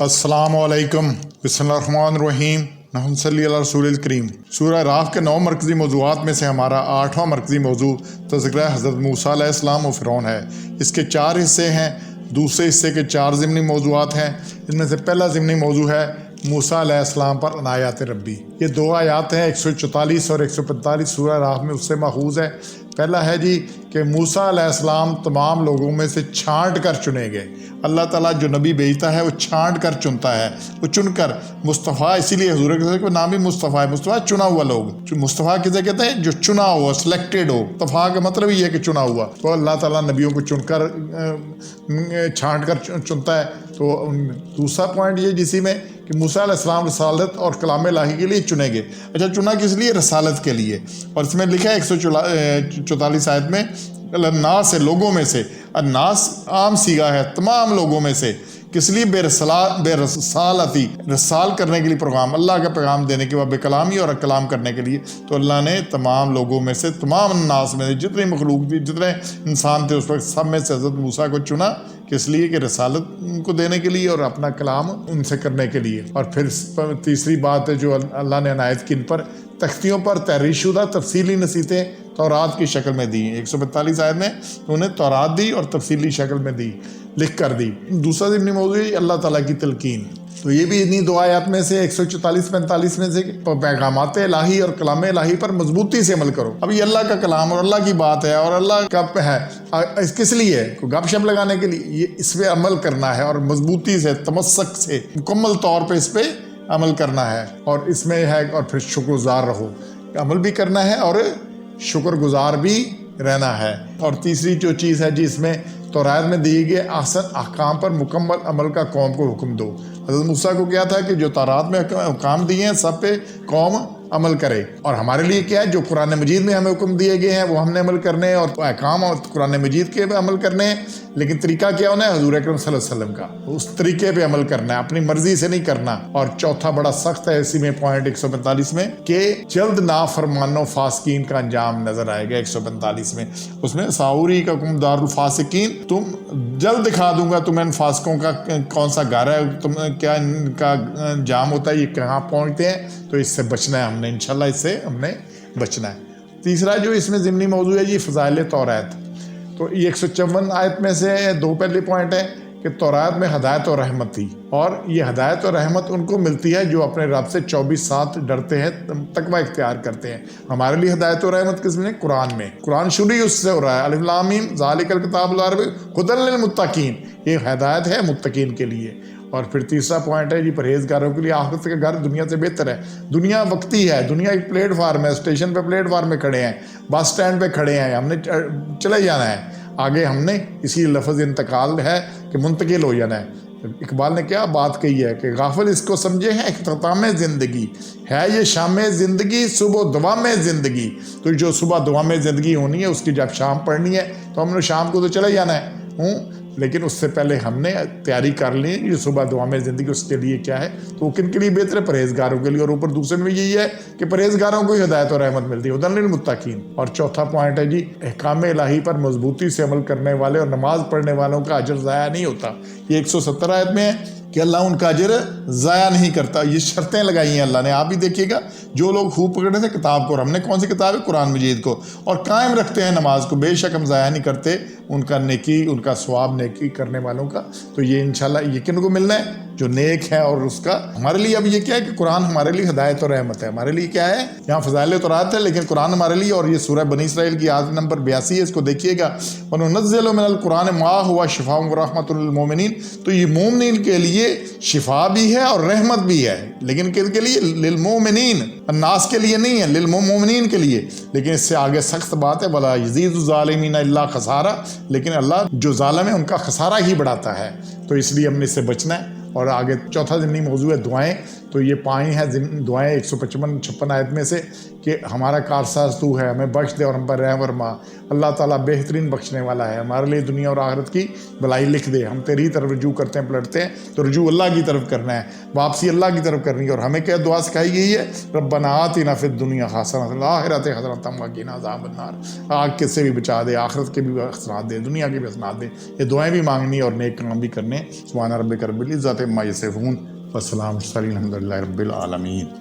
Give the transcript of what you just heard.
अस्सलाम वालेकुम, बिस्मिल्लाहिर्रहमानिर्रहीम, नहु सल्ली अला रसूलिल करीम। सूरह राफ के 9 मरकज़ी मौज़ूआत में से हमारा 8वां मरकज़ी मौज़ू तज़किरा हज़रत मूसा अलैहिस्सलाम व फ़िरौन है। इसके 4 हिस्से हैं। दूसरे हिस्से के 4 ज़िमनी मौज़ूआत हैं। इनमें से पहला ज़िमनी मौज़ू है मूसा अलैहिस्सलाम पर अनायात रब्बी। ये 2 आयात हैं, 144 और 145 सूरह राफ में उससे माखूज़ है। पहला है जी कि मूसा अलैहिस्सलाम तमाम लोगों में से छांट कर चुने गए। अल्लाह ताला जो नबी भेजता है वो छांट कर चुनता है, वो चुनकर मुस्तफ़ा, इसीलिए हुज़ूर का नाम ही मुस्तफ़ा है। मुस्तफ़ा चुना हुआ लोग, मुस्तफ़ा किसे कहते हैं? जो चुना हुआ, सिलेक्टेड हो। मुस्तफ़ा का मतलब ही है कि चुना हुआ। तो अल्लाह ताला नबियों को चुनकर छांट कर चुनता है। तो दूसरा पॉइंट ये जिसी में कि मूसा अलैहिस्सलाम रसालत और कलाम इलाही के लिए चुने गए। अच्छा, चुना किस लिए? रसालत के लिए। और इसमें लिखा है 144 आयत में, नास से लोगों में से, और नास आम सीगा है तमाम लोगों में से। किस लिए? बेरसालती, रसाल करने के लिए, पैगाम, अल्लाह का पैगाम देने के बाद बेकलामी और कलाम करने के लिए। तो अल्लाह ने तमाम लोगों में से, तमाम नास में से, जितने मखलूक थी, जितने इंसान थे उस वक्त, सब में से हज़रत मूसा को चुना। किस लिए? कि रसालत को देने के लिए और अपना कलाम उनसे करने के लिए। और फिर तीसरी बात है जो अल्लाह ने अनायत की, इन पर तख्तियों पर तहरीरशुदा तफसीली नसीहतें तौरात की शक्ल में दी। 142 आयत में उन्हें तौरात दी और तफसीली शक्ल में दी, लिख कर दी। दूसरा ज़िमनी मौज़ू है अल्लाह ताला की तलकीन। तो ये भी इन्हीं 2 आयत में से 144-45 में से पैगामात इलाही और कलाम इलाही पर मजबूती से अमल करो। अब ये अल्लाह का कलाम और अल्लाह की बात है और अल्लाह का है, किस लिए? गपशप लगाने के लिए? ये इस पर अमल करना है और मजबूती से, तमस्सक से, मुकम्मल तौर पर इस पर अमल करना है। और इसमें है, और फिर शुक्रगुजार रहो, अमल भी करना है और शुक्रगुजार भी रहना है। और तीसरी जो चीज़ है जी, इसमें तौरात में दिए गए आसन अहकाम पर मुकम्मल अमल का कौम को हुक्म दो। हज़रत मूसा को क्या था कि जो तौरात में अहकाम दिए हैं सब पे कौम अमल करे। और हमारे लिए क्या है? जो कुरान मजीद में हमें हुक्म दिए गए हैं वो हमने अमल करने हैं, और अहकाम और कुरान मजीद के पे अमल करने हैं। लेकिन तरीका क्या होना है? हुज़ूर अकरम सल्लल्लाहु अलैहि वसल्लम का, उस तरीके पे अमल करना है, अपनी मर्जी से नहीं करना। और चौथा बड़ा सख्त है इसी में पॉइंट 145 में, कि जल्द नाफरमानो फासिकीन का अंजाम नजर आएगा। 145 में उसमें साउरी का हुक्म दारुल फासिकीन, तुम जल्द दिखा दूंगा तुम्हें इन फासिकों का कौन सा घर है, तुम क्या इनका अंजाम होता है, ये कहाँ पहुँचते हैं। तो इससे बचना है हमने, इंशाल्लाह इससे हमने बचना है। तीसरा जो इसमें ज़िमनी मौजू है जी, फ़ज़ाइल तौरात। तो ये 154 आयत में से 2 पहले पॉइंट है कि तौरात में हदायत और रहमत थी, और ये हदायत और रहमत उनको मिलती है जो अपने रब से 24/7 डरते हैं, तकवा इख्तियार करते हैं। हमारे लिए हदायत और रहमत किसमें? कुरान में। कुरान शुरू ही उससे हो रहा है, अलिफ लाम मीम ज़ालिकल किताबुल ला रैब हुदल लिल मुत्तकीन। ये हदायत है मुत्तकीन के लिए। और फिर तीसरा पॉइंट है जी, परहेजगारों के लिए आखिरत का घर दुनिया से बेहतर है। दुनिया वक्ती है, दुनिया एक प्लेटफार्म है, स्टेशन पे प्लेटफार्म में खड़े हैं, बस स्टैंड पे खड़े हैं, हमने चले जाना है आगे। हमने इसी लफ्ज़ इंतकाल है कि मुंतकिल हो जाना है। इकबाल ने क्या बात कही है कि गाफिल इसको समझे हैं इख्तिताम ज़िंदगी है ये शाम ज़िंदगी, सुबह दुआ में ज़िंदगी। तो जो सुबह दुआ में ज़िंदगी होनी है उसकी जब शाम पढ़नी है तो हमने शाम को तो चले जाना है, लेकिन उससे पहले हमने तैयारी कर ली ये सुबह दुआ में ज़िंदगी। उसके लिए क्या है? तो किन के लिए बेहतर है? परहेजगारों के लिए। और ऊपर दूसरे में यही है कि परहेजगारों को ही हिदायत और रहमत मिलती है, हुदल लिल मुत्तकीन। और चौथा पॉइंट है जी, अहकाम इलाही पर मजबूती से अमल करने वाले और नमाज पढ़ने वालों का अजर ज़ाया नहीं होता। ये 170 आयत में है कि अल्लाह उनका अजर ज़ाया नहीं करता। ये शर्तें लगाई हैं अल्लाह ने। आप भी देखिएगा, जो लोग खूब पकड़े थे किताब को, और हमने कौन सी किताब है? कुरान मजीद को, और कायम रखते हैं नमाज को, बेशक हम ज़ाया नहीं करते उनका नेकी, उनका सवाब नेकी करने वालों का। तो ये इंशाल्लाह ये किन को मिलना है? जो नेक है। और उसका हमारे लिए अब ये क्या है कि कुरान हमारे लिए हिदायत और रहमत है। हमारे लिए क्या है? यहाँ फ़ज़ाइल तौरात है, लेकिन कुरान हमारे लिए। और ये सूरह बनी इसराइल की आयत नंबर 82 है, इसको देखिएगा, वनुनज़्ज़िलु मिनल कुरान मा हुवा शिफ़ाउन व रहमतुल लिल मोमिनीन। तो ये मोमिनीन के लिए शिफा भी है और रहमत भी है, लेकिन किसके लिए? लिल मोमिनीन, अन्नास के लिए नहीं है, लिल मोमिनीन के लिए। लेकिन इससे आगे सख्त बात है, वला यज़ीदु ज़ालिमीन इल्ला खसारा। लेकिन अल्लाह जो जालिम है उनका खसारा ही बढ़ाता है। तो इसलिए हमने इससे बचना है। और आगे चौथा ज़िमनी मौजू है दुआएं, تو یہ 5 ہیں دعائیں 155 آیت میں سے کہ ہمارا کارساز تو ہے، ہمیں بخش دے اور ہم پر رحم فرما۔ اللہ تعالیٰ بہترین بخشنے والا ہے، ہمارے لیے دنیا اور آخرت کی بھلائی لکھ دے۔ ہم تیری طرف رجوع کرتے ہیں، پلٹتے ہیں تو رجوع اللہ کی طرف کرنا ہے، واپسی اللہ کی طرف کرنی ہے۔ اور ہمیں کیا دعا سکھائی گئی ہے؟ ربنا آتنا فی الدنیا حسنۃ وفی الآخرۃ حسنۃ وقنا عذاب النار۔ آگ کے سے بھی بچا دے، آخرت کے بھی حسنات دے، دنیا کے بھی حسنات دے۔ یہ دعائیں بھی مانگنی اور نیک کام بھی کرنے۔ سبحان ربک رب العزۃ عما یصفون، والسلام علی المرسلین، الحمد للہ رب العالمین۔